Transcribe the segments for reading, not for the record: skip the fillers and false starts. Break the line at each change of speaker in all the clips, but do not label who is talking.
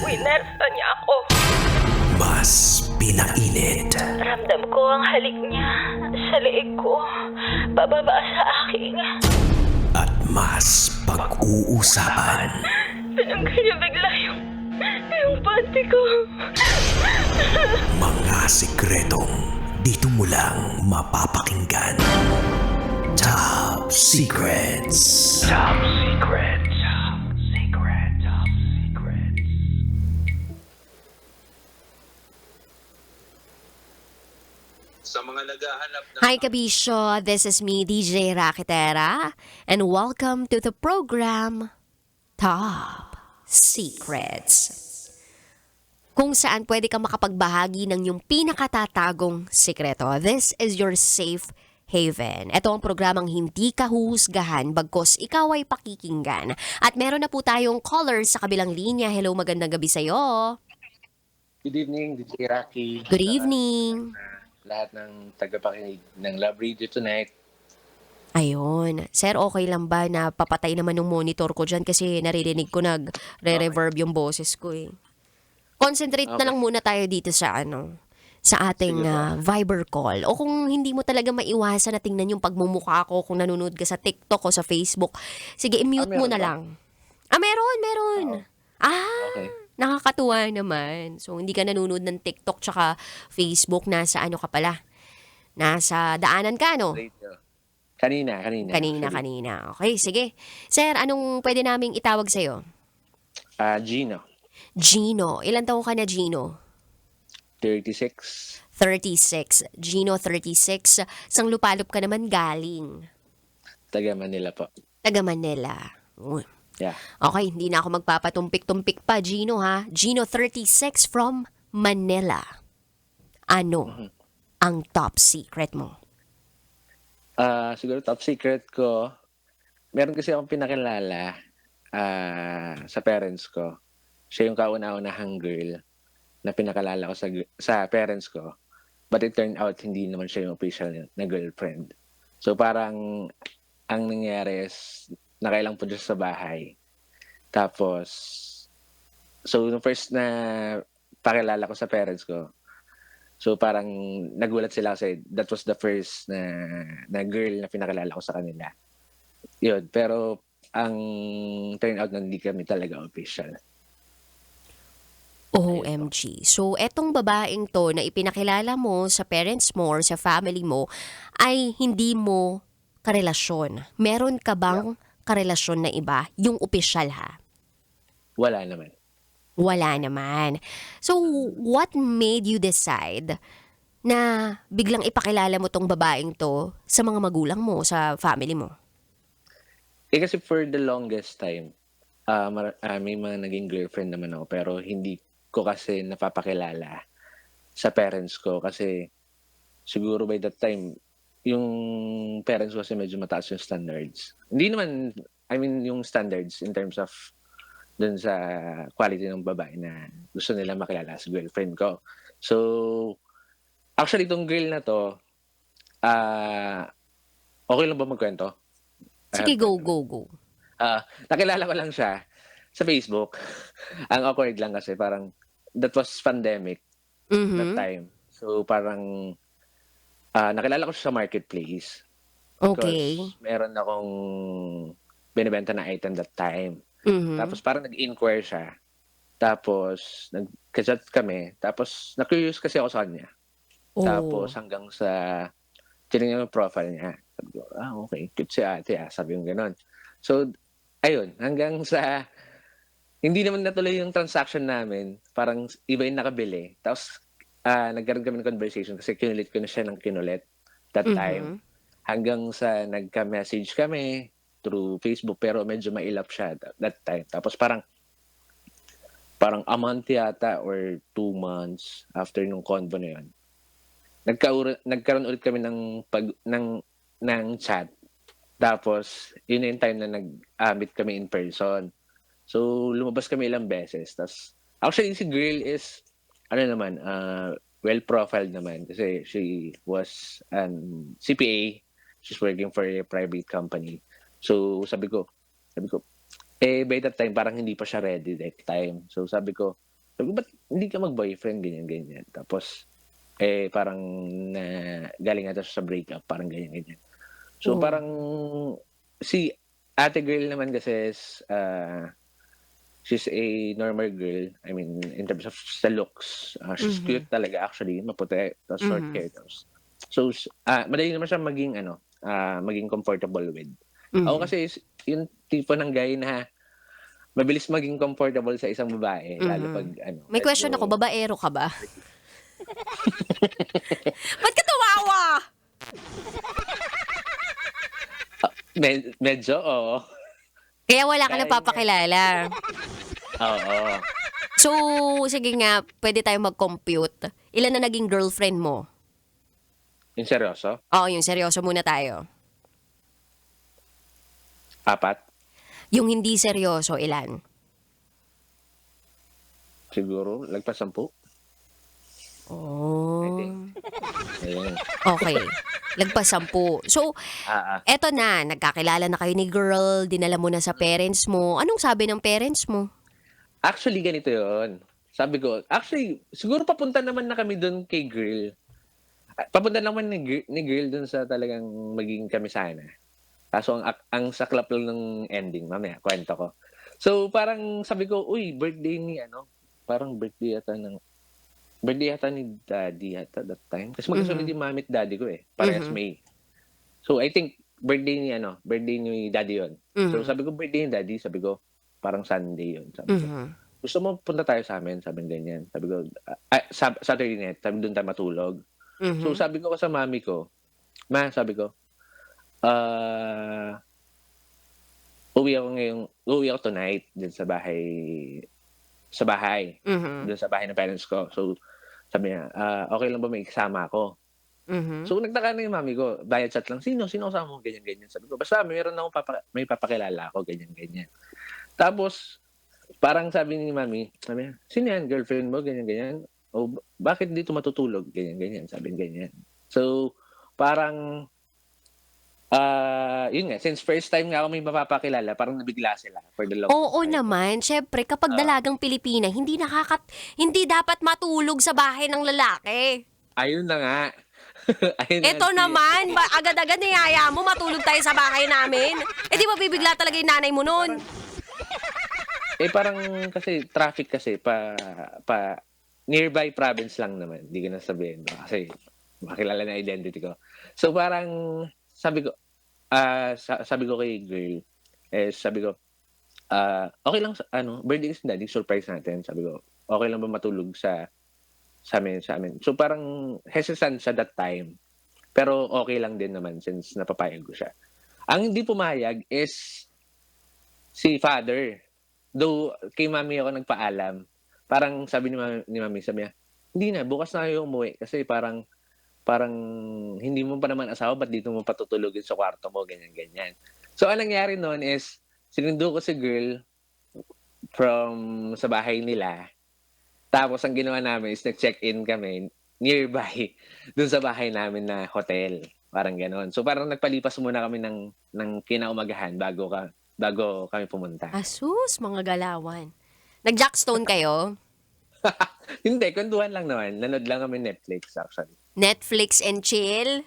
Winersa niya ako.
Mas pinainit.
Ramdam ko ang halik niya sa leeg ko, pababa sa aking.
At mas pag-uusapan.
Tinanggal niya bigla yung panty ko.
Mga sikretong dito mo lang mapapakinggan. Top Secrets. Top Secrets. Top Secrets. Top Secrets.
Sa mga naghahanap ng
Hi Kabisyo, this is me, DJ Rakitera, and welcome to the program Top Secrets, kung saan pwede kang makapagbahagi ng iyong pinakatatagong sikreto. This is your safe haven. Ito ang programang hindi ka huhusgahan bagkos ikaw ay pakikinggan. At meron na po tayong callers sa kabilang linya. Hello, magandang gabi sa'yo.
Good evening, DJ Rocky.
Good evening.
Lahat ng tagapakinig ng Love Radio Tonight.
Ayun. Sir, okay lang ba na papatay naman yung monitor ko dyan kasi naririnig ko nagre-reverb yung boses ko eh. Concentrate na lang muna tayo dito sa sa ating Viber call. O kung hindi mo talaga maiwasan na tingnan yung pagmumukha ko kung nanonood ka sa TikTok o sa Facebook, sige, i-mute mo
meron
na
ba?
lang. Meron.
Okay.
Nakakatuwa naman. So, hindi ka nanonood ng TikTok tsaka Facebook. Nasa ano ka pala? Nasa daanan ka, no?
Radio. Kanina.
Kanina. Okay, sige. Sir, anong pwede naming itawag sa'yo?
Gino,
Gino. Ilan taong ka na, Gino?
36.
36. Gino, 36. Sang lupalop ka naman galing.
Taga Manila po.
Taga Manila. Uy.
Yeah.
Okay, hindi na ako magpapatumpik-tumpik pa, Gino, ha? Gino, 36 from Manila. Ano ang top secret mo?
Siguro top secret ko, meron kasi akong pinakilala sa parents ko. Siya yung kauna-unahang girl na pinakalala ko sa parents ko. But it turned out, hindi naman siya yung official na girlfriend. So parang ang nangyari is, nakailang po siya sa bahay. Tapos, so yung first na pakilala ko sa parents ko, so parang nagulat sila kasi that was the first na girl na pinakilala ko sa kanila. Yun, pero ang turn out na hindi kami talaga official.
OMG. So, etong babaeng to na ipinakilala mo sa parents mo or sa family mo ay hindi mo karelasyon. Meron ka bang karelasyon na iba? Yung opisyal, ha?
Wala naman.
Wala naman. So, what made you decide na biglang ipakilala mo tong babaeng to sa mga magulang mo, sa family mo?
Kasi for the longest time, may mga naging girlfriend naman ako pero hindi ko kasi napapakilala sa parents ko kasi siguro by that time, yung parents ko kasi medyo mataas yung standards. Hindi naman, yung standards in terms of dun sa quality ng babae na gusto nila makilala sa girlfriend ko. So, actually, itong girl na to, okay lang ba magkwento?
Sige, go.
Nakilala ko lang siya sa Facebook. Ang awkward lang kasi parang that was pandemic that time. So, parang nakilala ko siya sa marketplace.
Okay.
Because meron akong binibenta na item that time. Tapos parang nag-inquire siya. Tapos nag-chat kami. Tapos na-curious kasi ako sa kanya.
Oh.
Tapos hanggang sa tinignan yung profile niya. Sabi ko, okay, cute si ate sabi yung gano'n. So, ayun, hanggang sa hindi naman natuloy yung transaction namin. Parang iba yung nakabili. Tapos nagkaroon kami ng conversation kasi kinulit ko na siya ng kinulit that time. Hanggang sa nagka-message kami through Facebook pero medyo mailap siya that time. Tapos parang a month yata or 2 months after nung convo na yun. Nagkaroon ulit kami ng chat. Tapos yun yung time na nag-meet kami in person. So lumabas kami ilang beses. Tapos actually si girl is well-profiled naman kasi she was an CPA. She's working for a private company. So, sabi ko, by that time, parang hindi pa siya ready that time. So, sabi ko, Sabi ko, ba't hindi ka mag-boyfriend, ganyan. Tapos, parang na galing ata siya sa breakup, parang ganyan. So,
Oo.
parang si ate girl naman kasi is, she's a normal girl. I mean, in terms of sa looks, she's cute talaga actually, maputi, tapos short
Mhm.
hair. So, madali naman siya maging comfortable with. Ako
Mhm.
kasi yung tipo ng guy na mabilis maging comfortable sa isang babae, lalo pag
Mhm. May question ako,
medyo
babaero ka ba? Ba't ka tumawa?
medyo, oo.
Kaya wala ka
Kaya yun nga.
nagpapakilala.
Oo.
So, sige nga, pwede tayong mag-compute. Ilan na naging girlfriend mo?
Yung seryoso,
Oo, yung seryoso muna tayo.
4,
Yung hindi seryoso, ilan?
siguro, lagpas 10, I think.
Oh.
Ayun.
Okay. Lagpas 10. So,
Ah, ah.
eto na, nagkakilala na kayo ni girl, dinala mo na sa parents mo. Anong sabi ng parents mo?
Actually, ganito yon. Sabi ko, actually, siguro papunta naman na kami doon kay girl. Papunta naman ni girl doon sa talagang maging kami sana. Kaso ang saklap lang ng ending, mamaya, kwento ko. So, parang sabi ko, uy, birthday yata ni daddy yata that time. Kasi magkasunod
Mhm.
yung mami at daddy ko parehas
Mhm.
May. So, I think, birthday ni daddy yon. So,
Mhm.
sabi ko, birthday ni daddy, sabi ko, parang Sunday yon, sabi ko.
Mhm.
Gusto mo punta tayo sa amin? Sabi niya ganyan. Sabi ko, Saturday night, sabi doon tayo matulog. So
Mhm.
sabi ko sa mami ko, ma, sabi ko, ah, uwi ako tonight dun sa bahay,
Mhm.
dun sa bahay ng parents ko. So sabi niya, okay lang ba may kasama ako?
Mhm.
So nagtaka na yung mami ko, via chat lang, sino kasama mo, ganyan. Sabi ko, basta meron akong may papakilala ako, ganyan. Tapos, parang sabi ni mami, sabi niya, "Sino yan, girlfriend mo?" Ganyan. "O bakit dito matutulog?" Ganyan, sabi niya ganyan. So, parang, yun nga, since first time nga ako may mapapakilala, parang nabigla sila for the longest
Oo
time.
naman, siyempre kapag
Oo.
dalagang Pilipina, hindi dapat matulog sa bahay ng lalaki.
Ayun na nga. Ayun na
Eto
ang
naman, agad-agad niyaya mo matulog tayo sa bahay namin. Eh di mabibigla talaga yung nanay mo nun.
parang parang kasi traffic kasi pa nearby province lang naman, hindi ko na sabihin kasi makilala na identity ko. So, parang sabi ko, sabi ko kay girl, sabi ko, "Okey lang birthday kasi daddy, surprise natin." Sabi ko, "Okey lang ba matulog sa amin?" So, parang hesitant siya that time, pero okey lang din naman since napapayag ko siya. Ang hindi pumayag is si father. Though kay mami ako nagpaalam, parang sabi ni mami sabi niya, "Hindi na, bukas na kayo umuwi kasi parang hindi mo pa naman asawa, ba't dito mo patutulugin sa kwarto mo?" Ganyan. So, anong nangyari nun is sinundo ko si girl from sa bahay nila, tapos ang ginawa namin is nag-check-in kami nearby dun sa bahay namin na hotel, parang gano'n. So, parang nagpalipas muna kami ng kinaumagahan bago kami pumunta.
Asus, mga galawan. Nag-jackstone kayo?
Hindi, kwentuhan lang naman, nanood lang kami Netflix actually.
Netflix and chill?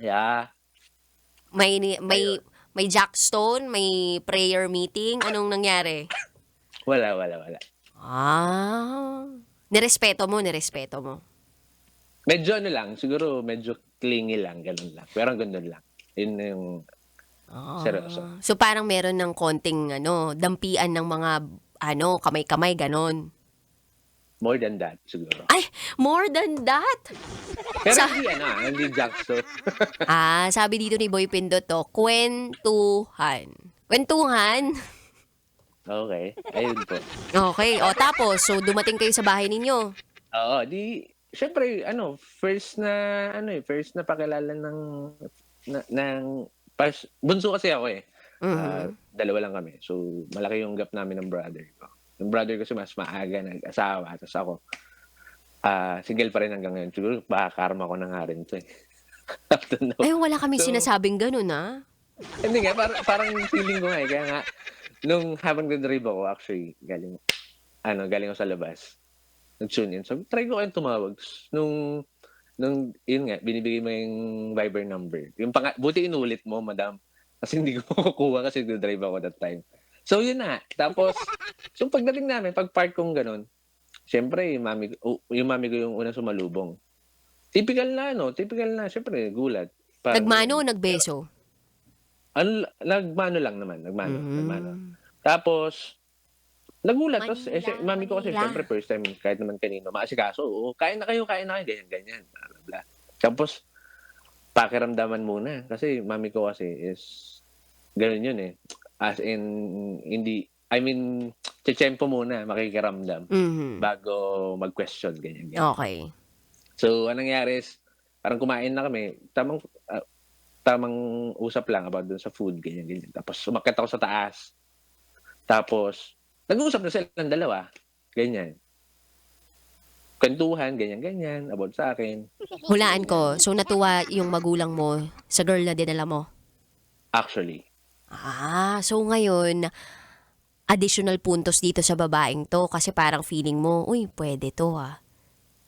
Yeah,
May
ayun.
may jackstone, may prayer meeting, anong nangyari?
Wala.
Ah, nirespeto mo.
Medyo lang, siguro medyo clingy lang, gano'n lang. Pero hanggang do'n lang. Yun na yung seryoso.
So parang meron ng konting dampian ng mga kamay-kamay ganon.
More than that siguro.
Ay, more than that.
Pero
Sa
hindi jackstone.
sabi dito ni Boy Pindot kwentuhan. Kwentuhan?
Okay, ayun po.
Okay, o tapos, so dumating kayo sa bahay ninyo?
Oo, siyempre first na pakilala bunso kasi ako
Mhm.
dalawa lang kami. So, malaki yung gap namin ng brother ko. Yung brother ko kasi mas maaga nag-asawa, tapos ako, single pa rin hanggang ngayon. Siguro baka karma ko na nga rin 'to, Up to now.
Ay, wala kaming
So,
sinasabing ganun,
hindi nga, parang feeling ko kaya nga, nung habang nagdadrive ako actually, galing ako sa labas. nag-tune in. Sabi, try ko kayong tumawag. Nung, yun nga, binibigay mo yung Viber number. Buti inulit mo, madam. Kasi hindi ko makukuha kasi nag-drive ako that time. So, yun na. Tapos, so pagdating namin, pag-park kong ganun, syempre, yung mami ko yung unang sumalubong. Typical na, syempre, gulat.
Nagmano o nagbeso?
Nagmano lang naman, nagmano.
Mm.
Tapos, nagulat. Tapos,
Manila,
mami ko kasi,
Manila.
syempre, first time, kahit naman kanino, maasikaso, oo, kain na kayo, ganyan, bla, bla, bla. Tapos, pakiramdaman muna. Kasi, mami ko kasi is, ganun yun eh. As in, tsetsempo muna, makikiramdam,
Mhm.
bago mag-question, ganyan.
Okay.
So, anong nangyari is, parang kumain na kami, tamang usap lang about dun sa food, ganyan. Tapos, umakyat ako sa taas. Tapos, nag-uusap na silang dalawa. Ganyan. Kwentuhan, ganyan, about sa akin.
Hulaan ko. So, natuwa yung magulang mo sa girl na dinala mo?
Actually.
So ngayon, additional puntos dito sa babaeng to kasi parang feeling mo, uy, pwede to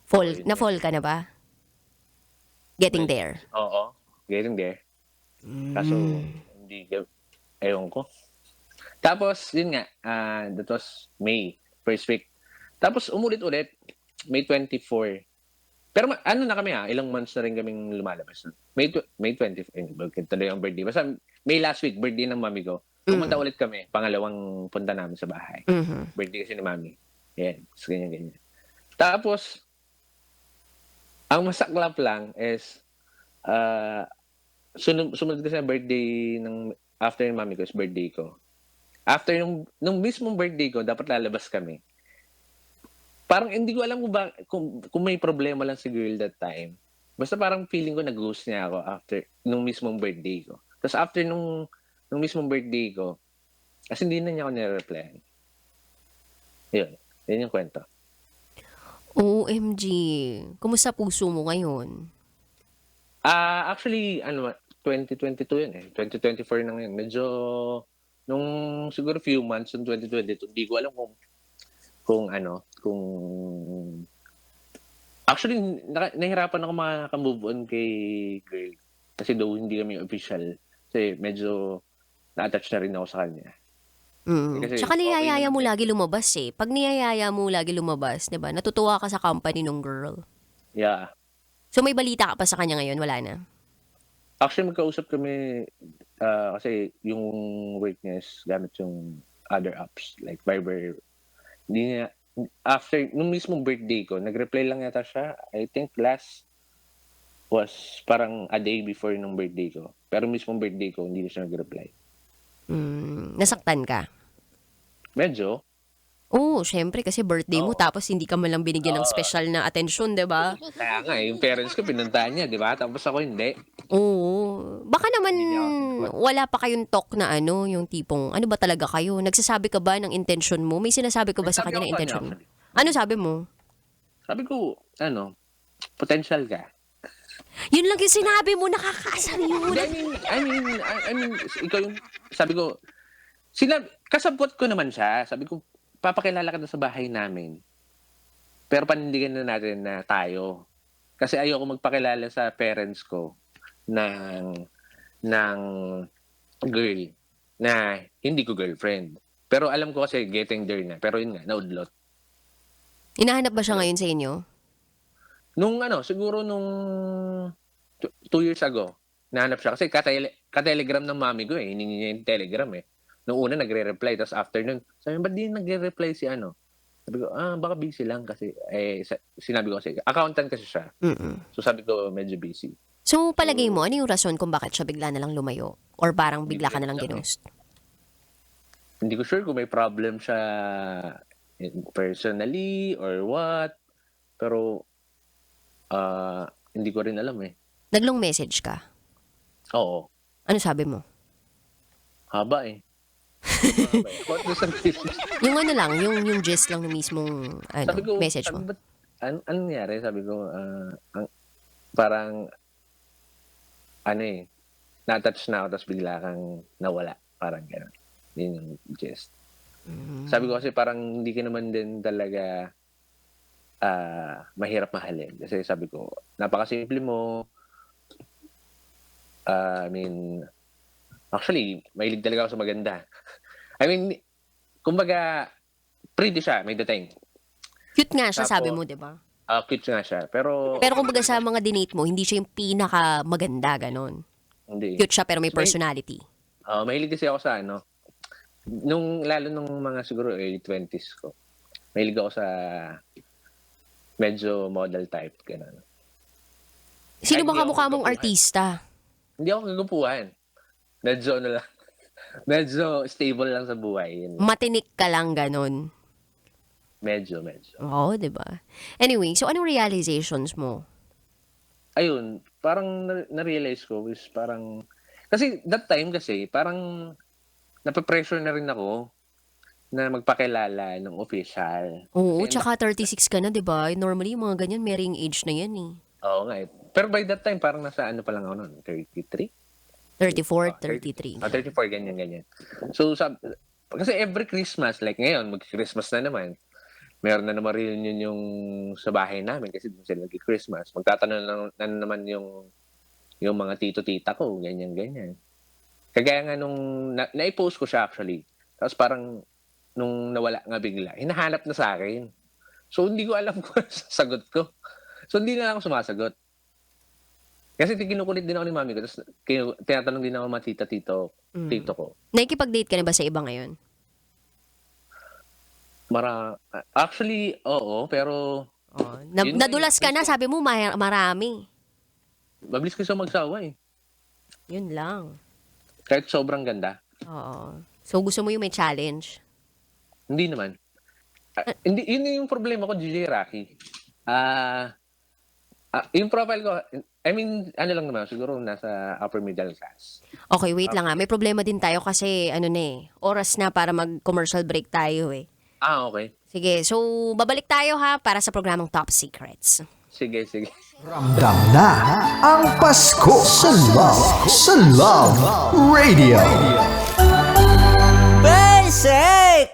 Okay,
Na-fall ka na ba? Getting there.
Oo. Getting there. Kaso, hindi, ewan ko. Tapos, yun nga, that was May, first week. Tapos, umulit-ulit, May 24. Pero ano na kami ilang months na rin kaming lumalabas. May 24, tuloy ang birthday. Basta May last week, birthday ng mami ko. Pumunta ulit kami, pangalawang punta namin sa bahay.
Mhm.
Birthday kasi ni mami. Yan, so ganyan. Tapos, ang masaklap lang is, sumunod kasi ang birthday after ng mami ko is birthday ko. After nung mismong birthday ko, dapat lalabas kami. Parang hindi ko alam kung may problema lang si girl that time. Basta parang feeling ko nag-ghost niya ako after nung mismong birthday ko. Tapos after nung mismong birthday ko, kasi hindi na niya ako nire-reply. Yun yung kwento.
OMG. Kumusta puso mo ngayon?
Actually, 2022 yun 2024 na ngayon. Medyo, nung siguro few months, yung 2022, hindi ko alam kung actually, nahirapan ako maka-move on kay girl. Kasi daw hindi kami official. Kasi medyo na-attach na rin ako sa kanya. Kasi
Tsaka niyayaya
okay
mo lagi lumabas eh. Pag niyayaya mo lagi lumabas, di ba? Natutuwa ka sa company ng girl.
Yeah.
So may balita ka pa sa kanya ngayon? Wala na?
Actually, magkausap kami kasi yung work niya is gamit yung other apps like Viber. Hindi niya, after, nung mismong birthday ko, nag-reply lang yata siya. I think last was parang a day before nung birthday ko. Pero mismong birthday ko, hindi na siya nag-reply.
Nasaktan ka?
Medyo.
Oo, syempre kasi birthday mo
Oo.
tapos hindi ka man lang binigyan ng special na atensyon, 'di ba?
Kaya nga, yung parents ko pinuntahan niya, di ba? Tapos ako hindi.
Oo. Baka naman
Hindi niya ako
wala pa kayong talk na yung tipong ano ba talaga kayo? Nagsasabi ka ba ng intention mo? May sinasabi ka ba sa
Nagsabi
kanya
ako
ng intention mo?
actually.
Ano sabi mo?
Sabi ko, potential ka.
Yun lang yung sinabi mo, nakakaasar yun.
I mean, ikaw yung, sabi ko, kasabot ko naman siya. Sabi ko, papakilala ka na sa bahay namin. Pero panindigan na natin na tayo. Kasi ayoko magpakilala sa parents ko ng girl na hindi ko girlfriend. Pero alam ko kasi getting there na. Pero yun nga, naudlot.
Hinahanap ba siya ngayon sa inyo?
Siguro nung 2 years ago, nahanap siya. Kasi ka-telegram ng mami ko hiningi niya yung telegram Nung una, nagre-reply. Tapos after nun, sabi, ba't di nagre-reply si ano? Sabi ko, baka busy lang kasi, sinabi ko kasi, accountant kasi siya. So sabi ko, medyo busy.
So, palagay mo, ano yung rason kung bakit siya bigla na lang lumayo? Or parang bigla ka na lang ginost?
Hindi ko sure kung may problem siya personally or what. Pero, hindi ko rin alam
Naglong message ka?
Oo.
Ano sabi mo?
Haba What was the message?
Yung ano lang, yung gist lang ng mismong message mo.
Ano nangyari? Sabi ko, parang, na-touch na ako tapos bigla kang nawala. Parang gano'n. Yun yung gist. Sabi ko kasi parang hindi ka naman din talaga mahirap mahalin. Kasi sabi ko, napakasimple mo. Actually, mahilig talaga ako sa maganda. Kumbaga, pretty siya, may dating.
Cute nga siya,
Tapos,
sabi mo, di ba?
Cute nga siya. Pero
Pero kumbaga sa mga dinate mo, hindi siya yung pinaka maganda, ganon.
hindi.
Cute siya pero may personality.
Mahilig kasi ako sa lalo nung mga siguro early 20s ko. Mahilig ako sa medyo model type, gano'n.
Sino ba
Hindi ako
kamukha mong
kagupuan.
artista?
Hindi ako kagupuan. Medyo lang. Medyo stable lang sa buhay. Yun.
Matinik ka lang, ganon.
Medyo.
Oo, di ba? Anyway, so anong realizations mo?
Ayun, parang na-realize ko is parang, kasi that time kasi, parang nape-pressure na rin ako na magpakilala ng official.
Oo,
Kasi
tsaka 36 ka na, di ba? Normally, yung mga ganyan, marrying age na yan eh.
Oo nga eh. Pero by that time, parang nasa ano pa lang ako noon, 33?
34, 33.
34, ganyan. So, kasi every Christmas, like ngayon, mag-Christmas na naman, meron na naman reunion yung sa bahay namin kasi doon sila nag-Christmas. Magtatanong na naman yung mga tito-tita ko, ganyan. Kagaya nga nung na-post ko siya actually. Tapos parang nung nawala nga bigla, hinahanap na sa akin. So hindi ko alam kung ano sasagot ko. So hindi na ako sumasagot. Kasi kinukulit din ako ni mami ko. Tapos tinatanong din ako mga tito ko.
Nakikipag-date ka na ba sa iba ngayon?
Actually, oo, pero
Oh,
Yun nga
nadulas ka na, sabi mo marami.
mabilis kasi ako magsawa eh.
Yun lang.
Kahit sobrang ganda.
Oo. So gusto mo yung may challenge?
Hindi naman. Hindi, yun yung problema ko, DJ Rocky. Yung profile ko, ano lang naman, siguro nasa upper middle class.
Okay, wait lang May problema din tayo kasi oras na para mag-commercial break tayo eh.
Okay.
Sige, so babalik tayo ha para sa programang Top Secrets.
Sige. Ramdam na ang Pasko sa Love Radio.
Basic!